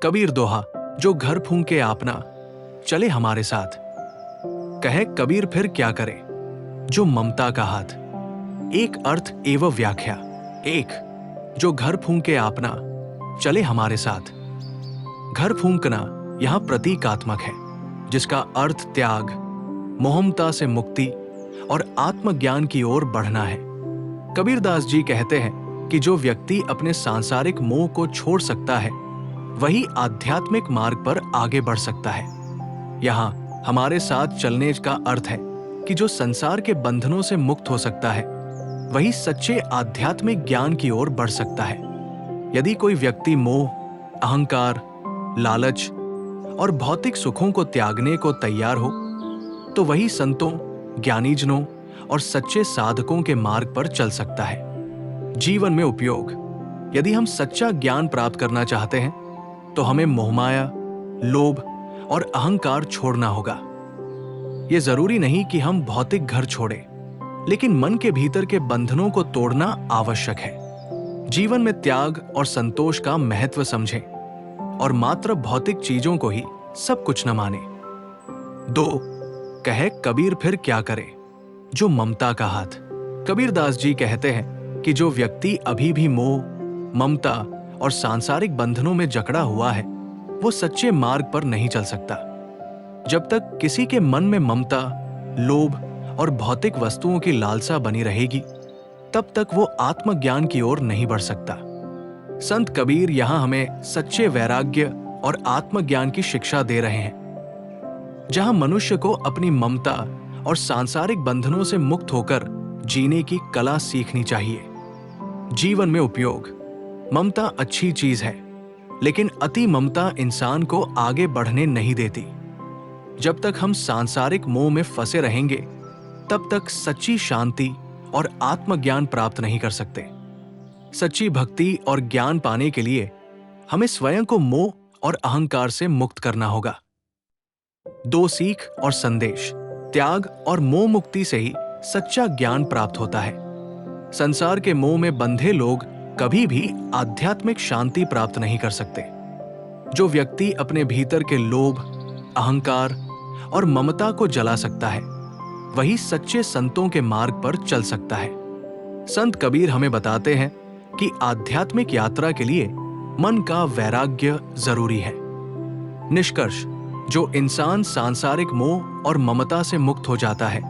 कबीर दोहा, जो घर फूंके आपना, चले हमारे साथ। कहे कबीर फिर क्या करे, जो ममता का हाथ। एक अर्थ एवं व्याख्या। एक, जो घर फूंके आपना, चले हमारे साथ। घर फूंकना यहां प्रतीकात्मक है, जिसका अर्थ त्याग, मोहमता से मुक्ति और आत्मज्ञान की ओर बढ़ना है। कबीरदास जी कहते हैं कि जो व्यक्ति अपने सांसारिक मोह को छोड़ सकता है, वही आध्यात्मिक मार्ग पर आगे बढ़ सकता है। यहाँ हमारे साथ चलने का अर्थ है कि जो संसार के बंधनों से मुक्त हो सकता है, वही सच्चे आध्यात्मिक ज्ञान की ओर बढ़ सकता है। यदि कोई व्यक्ति मोह, अहंकार, लालच और भौतिक सुखों को त्यागने को तैयार हो, तो वही संतों, ज्ञानीजनों और सच्चे साधकों के मार्ग पर चल सकता है। जीवन में उपयोग। यदि हम सच्चा ज्ञान प्राप्त करना चाहते हैं, तो हमें मोहमाया, लोभ और अहंकार छोड़ना होगा। यह जरूरी नहीं कि हम भौतिक घर छोड़ें, लेकिन मन के भीतर के बंधनों को तोड़ना आवश्यक है। जीवन में त्याग और संतोष का महत्व समझें और मात्र भौतिक चीजों को ही सब कुछ न माने। 2, कहे कबीर फिर क्या करे, जो ममता का हाथ। कबीरदास जी कहते हैं कि जो व्यक्ति अभी भी मोह, ममता और सांसारिक बंधनों में जकड़ा हुआ है, वो सच्चे मार्ग पर नहीं चल सकता। जब तक किसी के मन में ममता, लोभ और भौतिक वस्तुओं की लालसा बनी रहेगी, तब तक वो आत्मज्ञान की ओर नहीं बढ़ सकता। संत कबीर यहां हमें सच्चे वैराग्य और आत्मज्ञान की शिक्षा दे रहे हैं, जहां मनुष्य को अपनी ममता और सांसारिक बंधनों से मुक्त होकर जीने की कला सीखनी चाहिए। जीवन में उपयोग। ममता अच्छी चीज है, लेकिन अति ममता इंसान को आगे बढ़ने नहीं देती। जब तक हम सांसारिक मोह में फंसे रहेंगे, तब तक सच्ची शांति और आत्मज्ञान प्राप्त नहीं कर सकते। सच्ची भक्ति और ज्ञान पाने के लिए हमें स्वयं को मोह और अहंकार से मुक्त करना होगा। 2 सीख और संदेश। त्याग और मोह मुक्ति से ही सच्चा ज्ञान प्राप्त होता है। संसार के मोह में बंधे लोग कभी भी आध्यात्मिक शांति प्राप्त नहीं कर सकते। जो व्यक्ति अपने भीतर के लोभ, अहंकार और ममता को जला सकता है, वही सच्चे संतों के मार्ग पर चल सकता है। संत कबीर हमें बताते हैं कि आध्यात्मिक यात्रा के लिए मन का वैराग्य जरूरी है। निष्कर्ष, जो इंसान सांसारिक मोह और ममता से मुक्त हो जाता है,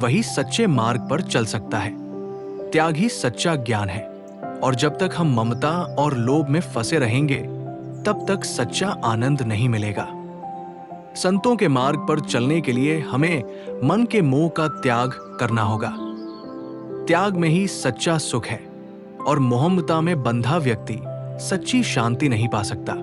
वही सच्चे मार्ग पर चल सकता है। त्याग ही सच्चा ज्ञान है, और जब तक हम ममता और लोभ में फंसे रहेंगे, तब तक सच्चा आनंद नहीं मिलेगा। संतों के मार्ग पर चलने के लिए हमें मन के मोह का त्याग करना होगा। त्याग में ही सच्चा सुख है, और मोहमता में बंधा व्यक्ति सच्ची शांति नहीं पा सकता।